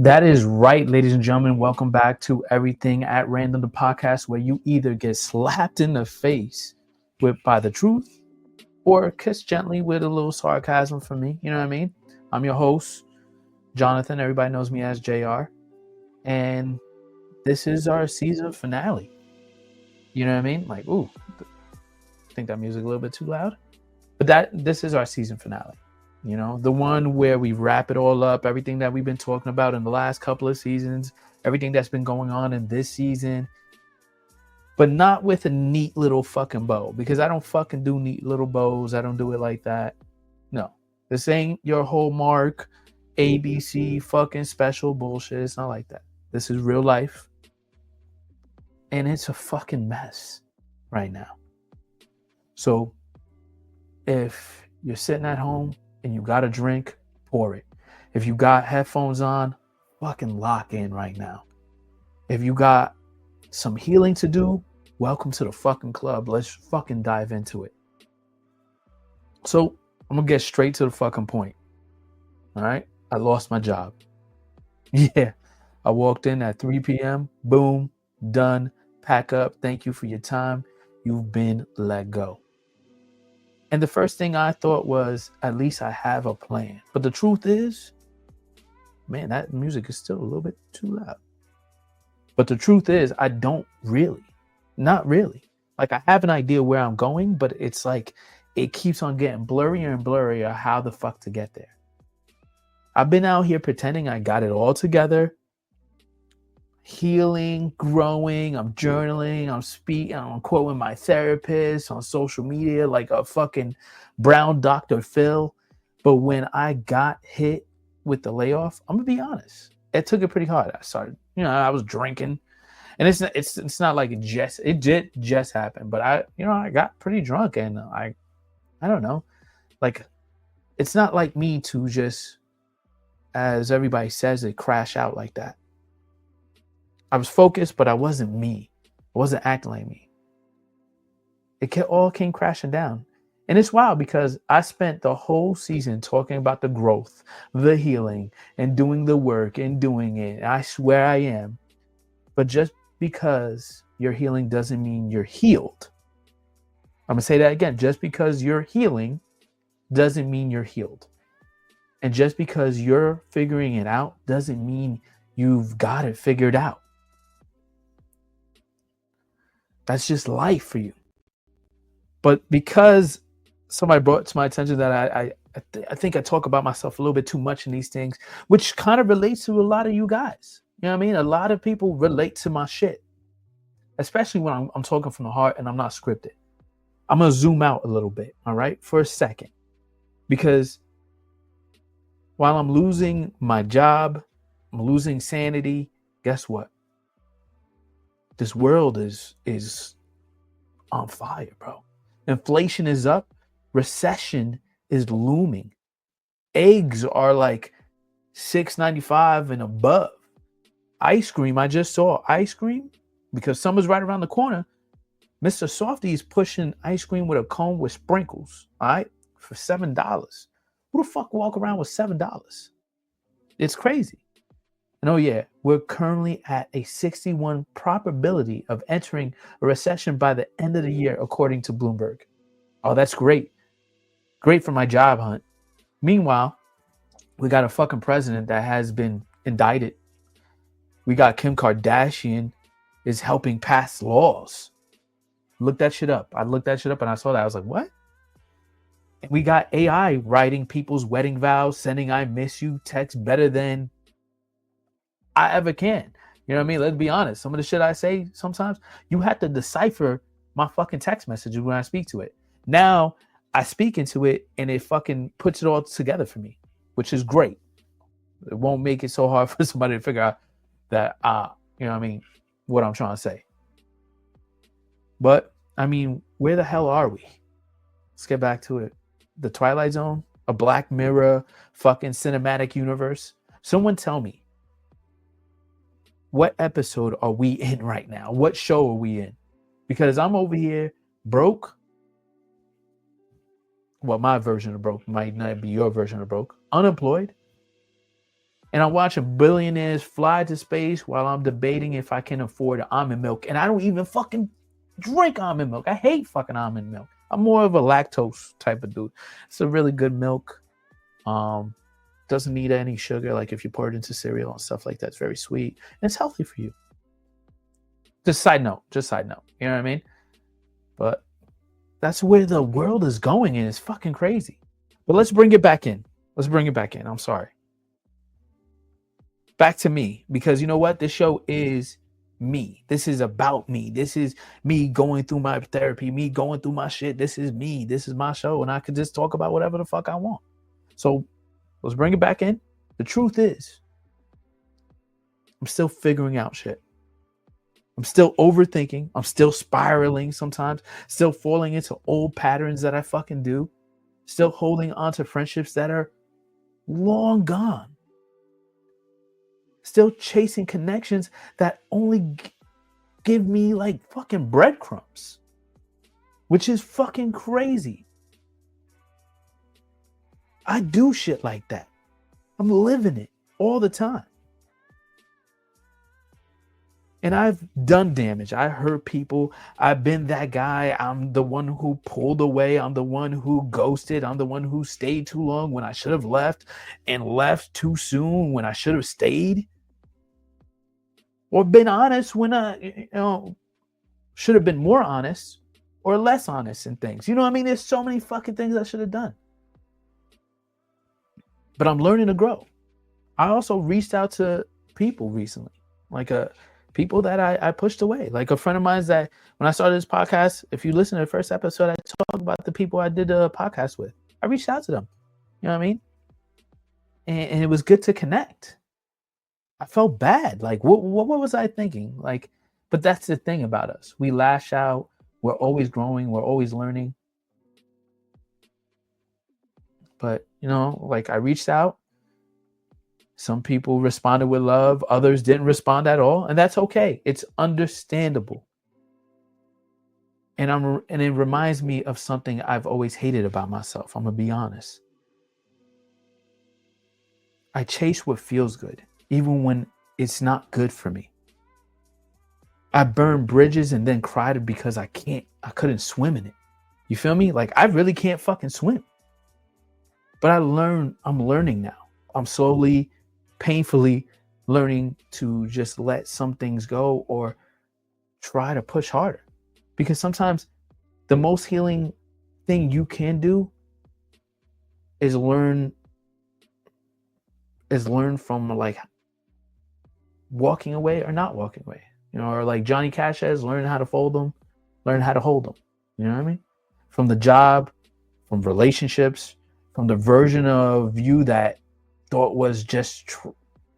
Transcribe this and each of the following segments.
That is right, ladies and gentlemen. Welcome back to Everything at Random, the podcast where you either get slapped in the face by the truth or kiss gently with a little sarcasm from me. You know what I mean? I'm your host, Jonathan. Everybody knows me as JR. And this is our season finale. You know what I mean? Like, ooh, I think that music a little bit too loud. But this is our season finale. You know, the one where we wrap it all up, everything that we've been talking about in the last couple of seasons, everything that's been going on in this season, but not with a neat little fucking bow, because I don't fucking do neat little bows. I don't do it like that. No, this ain't your Hallmark ABC fucking special bullshit. It's not like that. This is real life. And it's a fucking mess right now. So if you're sitting at home and you got a drink, pour it. If you got headphones on, fucking lock in right now. If you got some healing to do, welcome to the fucking club. Let's fucking dive into it. So I'm gonna get straight to the fucking point. All right, I lost my job. Yeah, I walked in at 3 p.m. Boom, done. Pack up. Thank you for your time. You've been let go. And the first thing I thought was, at least I have a plan. But the truth is, man, that music is still a little bit too loud. But the truth is, I don't really. Not really. Like, I have an idea where I'm going, but it's like, it keeps on getting blurrier and blurrier how the fuck to get there. I've been out here pretending I got it all together. Healing, growing, I'm journaling, I'm speaking, I'm quoting my therapist on social media like a fucking brown Dr. Phil. But when I got hit with the layoff, I'm gonna be honest, it took it pretty hard. I was drinking, and it's not like it did just happen, but I got pretty drunk, and I don't know, like, it's not like me to just, as everybody says, it crash out like that. I was focused, but I wasn't me. I wasn't acting like me. It all came crashing down. And it's wild because I spent the whole season talking about the growth, the healing, and doing the work and doing it. I swear I am. But just because you're healing doesn't mean you're healed. I'm going to say that again. Just because you're healing doesn't mean you're healed. And just because you're figuring it out doesn't mean you've got it figured out. That's just life for you. But because somebody brought it to my attention that I think I talk about myself a little bit too much in these things, which kind of relates to a lot of you guys. You know what I mean? A lot of people relate to my shit, especially when I'm talking from the heart and I'm not scripted. I'm going to zoom out a little bit, all right, for a second. Because while I'm losing my job, I'm losing sanity, guess what? This world is on fire, bro. Inflation is up. Recession is looming. Eggs are like $6.95 and above. Ice cream, I just saw ice cream because summer's right around the corner. Mr. Softy is pushing ice cream with a cone with sprinkles, all right, for $7. Who the fuck walk around with $7? It's crazy. And oh yeah, we're currently at a 61 probability of entering a recession by the end of the year, according to Bloomberg. Oh, that's great. Great for my job hunt. Meanwhile, we got a fucking president that has been indicted. We got Kim Kardashian is helping pass laws. Look that shit up. I looked that shit up and I saw that. I was like, what? And we got AI writing people's wedding vows, sending I miss you texts better than I ever can. You know what I mean? Let's be honest. Some of the shit I say sometimes, you have to decipher my fucking text messages when I speak to it. Now I speak into it and it fucking puts it all together for me, which is great. It won't make it so hard for somebody to figure out that, you know what I mean, what I'm trying to say. But I mean, where the hell are we? Let's get back to it. The Twilight Zone, a Black Mirror fucking cinematic universe. Someone tell me, what episode are we in right now? What show are we in? Because I'm over here broke. Well, my version of broke might not be your version of broke. Unemployed. And I'm watching billionaires fly to space while I'm debating if I can afford almond milk. And I don't even fucking drink almond milk. I hate fucking almond milk. I'm more of a lactose type of dude. It's a really good milk. Doesn't need any sugar. Like if you pour it into cereal and stuff like that, it's very sweet. And it's healthy for you. Just side note. You know what I mean? But that's where the world is going, and it's fucking crazy. But let's bring it back in. I'm sorry. Back to me, because you know what? This show is me. This is about me. This is me going through my therapy, me going through my shit. This is me. This is my show, and I could just talk about whatever the fuck I want. So let's bring it back in. The truth is, I'm still figuring out shit. I'm still overthinking. I'm still spiraling sometimes. Still falling into old patterns that I fucking do. Still holding on to friendships that are long gone. Still chasing connections that only give me like fucking breadcrumbs. Which is fucking crazy. I do shit like that. I'm living it all the time. And I've done damage. I hurt people. I've been that guy. I'm the one who pulled away. I'm the one who ghosted. I'm the one who stayed too long when I should have left, and left too soon when I should have stayed. Or been honest when I, should have been more honest or less honest in things. You know what I mean? There's so many fucking things I should have done. But I'm learning to grow. I also reached out to people recently. People that I pushed away. Like a friend of mine that when I started this podcast, if you listen to the first episode, I talk about the people I did a podcast with. I reached out to them. You know what I mean? And it was good to connect. I felt bad. Like, what was I thinking? Like, but that's the thing about us. We lash out. We're always growing. We're always learning. But, I reached out. Some people responded with love. Others didn't respond at all. And that's okay. It's understandable. And it reminds me of something I've always hated about myself. I'm going to be honest. I chase what feels good, even when it's not good for me. I burn bridges and then cried because I couldn't swim in it. You feel me? Like, I really can't fucking swim. But I'm learning now. I'm slowly, painfully learning to just let some things go or try to push harder. Because sometimes the most healing thing you can do is learn from like walking away or not walking away. Or like Johnny Cash says, learn how to fold them, learn how to hold them. You know what I mean? From the job, from relationships, from the version of you that thought was just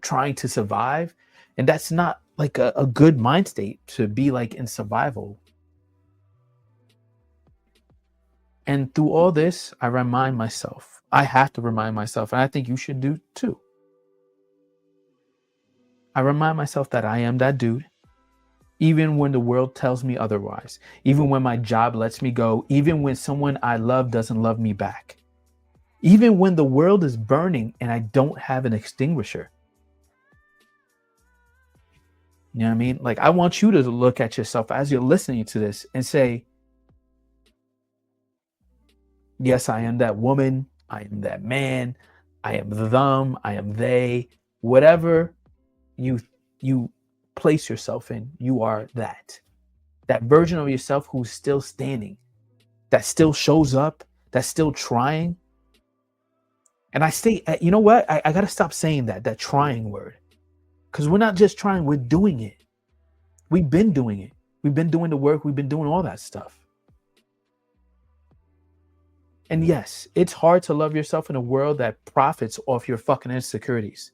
trying to survive. And that's not like a good mind state to be like in survival. And through all this, I have to remind myself, and I think you should do too. I remind myself that I am that dude, even when the world tells me otherwise, even when my job lets me go, even when someone I love doesn't love me back. Even when the world is burning and I don't have an extinguisher. You know what I mean? Like, I want you to look at yourself as you're listening to this and say, yes, I am that woman. I am that man. I am them. I am they. Whatever you place yourself in, you are that. That version of yourself who's still standing, that still shows up, that's still trying. And I say, you know what? I got to stop saying that trying word. Because we're not just trying, we're doing it. We've been doing it. We've been doing the work. We've been doing all that stuff. And yes, it's hard to love yourself in a world that profits off your fucking insecurities.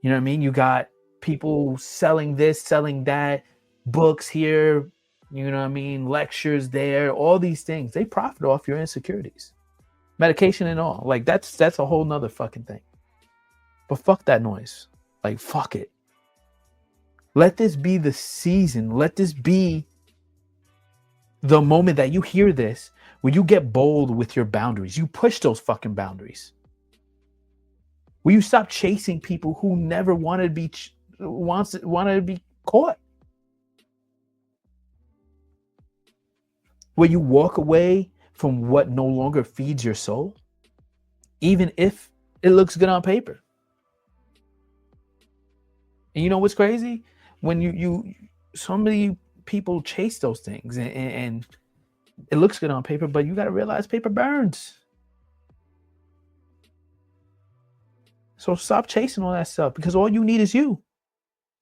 You know what I mean? You got people selling this, selling that, books here, you know what I mean? Lectures there, all these things. They profit off your insecurities. Medication and all. Like, that's a whole nother fucking thing. But fuck that noise. Like, fuck it. Let this be the season. Let this be the moment that you hear this, where you get bold with your boundaries. You push those fucking boundaries. Will you stop chasing people who never wanted to be caught? Will you walk away from what no longer feeds your soul, even if it looks good on paper? And you know what's crazy? When so many people chase those things and it looks good on paper, but you got to realize paper burns. So stop chasing all that stuff, because all you need is you.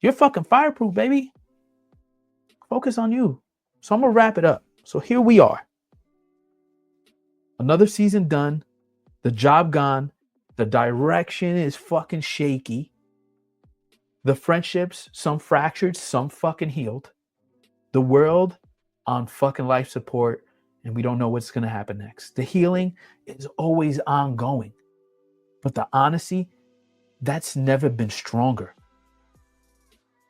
You're fucking fireproof, baby. Focus on you. So I'm going to wrap it up. So here we are. Another season done. The job gone. The direction is fucking shaky. The friendships, some fractured, some fucking healed. The world on fucking life support, and we don't know what's going to happen next. The healing is always ongoing. But the honesty, that's never been stronger.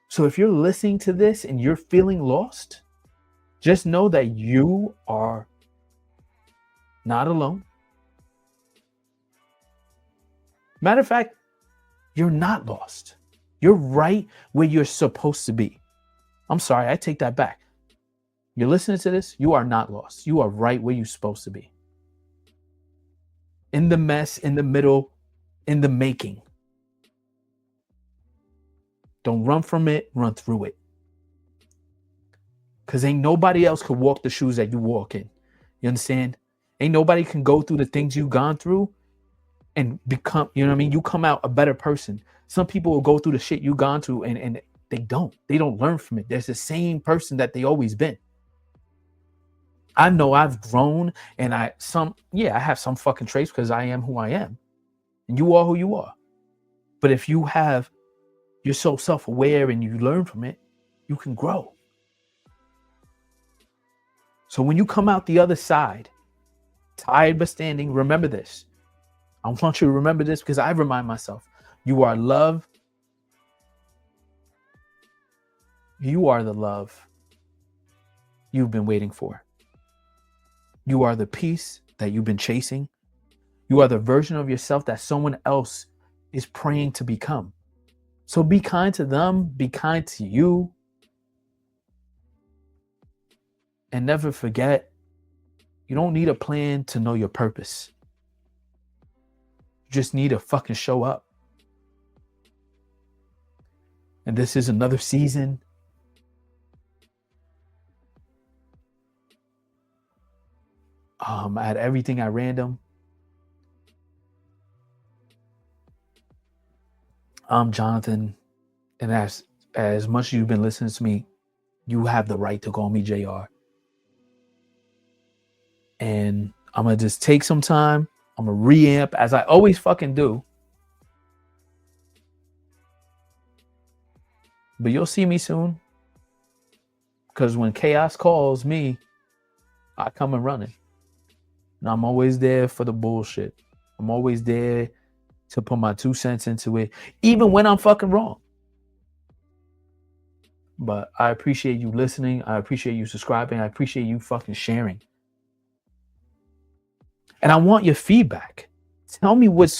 So if you're listening to this and you're feeling lost, just know that you are not alone. Matter of fact, you're not lost. You're right where you're supposed to be. I'm sorry, I take that back. You're listening to this, you are not lost. You are right where you're supposed to be. In the mess, in the middle, in the making. Don't run from it, run through it. Because ain't nobody else could walk the shoes that you walk in. You understand? Ain't nobody can go through the things you've gone through and become, you know what I mean? You come out a better person. Some people will go through the shit you've gone through and they don't learn from it. There's the same person that they always been. I know I've grown and I have some fucking traits because I am who I am. And you are who you are. But if you're so self-aware and you learn from it, you can grow. So when you come out the other side, tired but standing, remember this. I want you to remember this because I remind myself. You are love. You are the love you've been waiting for. You are the peace that you've been chasing. You are the version of yourself that someone else is praying to become. So be kind to them, be kind to you. And never forget, you don't need a plan to know your purpose. You just need to fucking show up. And this is another season. At Everything at Random. I'm Jonathan. And as much as you've been listening to me, you have the right to call me JR. And I'm going to just take some time. I'm going to reamp as I always fucking do. But you'll see me soon. Because when chaos calls me, I come and running. And I'm always there for the bullshit. I'm always there to put my 2 cents into it, even when I'm fucking wrong. But I appreciate you listening. I appreciate you subscribing. I appreciate you fucking sharing. And I want your feedback. Tell me what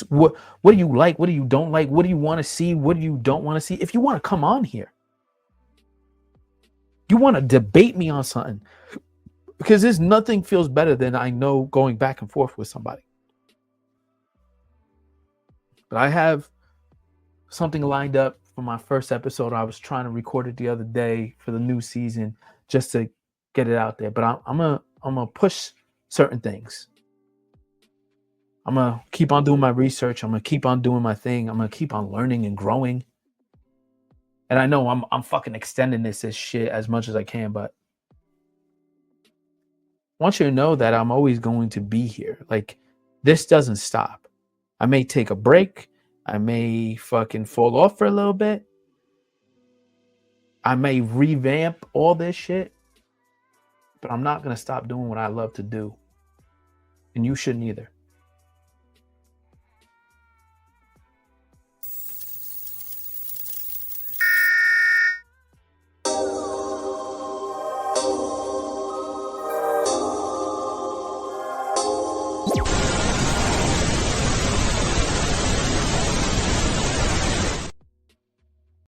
do you like? What do you don't like? What do you want to see? What do you don't want to see? If you want to come on here, you want to debate me on something, because there's nothing feels better than I know going back and forth with somebody. But I have something lined up for my first episode. I was trying to record it the other day for the new season just to get it out there. But I'm gonna push certain things. I'm gonna keep on doing my research. I'm gonna keep on doing my thing. I'm gonna keep on learning and growing. And I know I'm fucking extending this shit as much as I can, but I want you to know that I'm always going to be here. Like, this doesn't stop. I may take a break. I may fucking fall off for a little bit. I may revamp all this shit, but I'm not going to stop doing what I love to do. And you shouldn't either.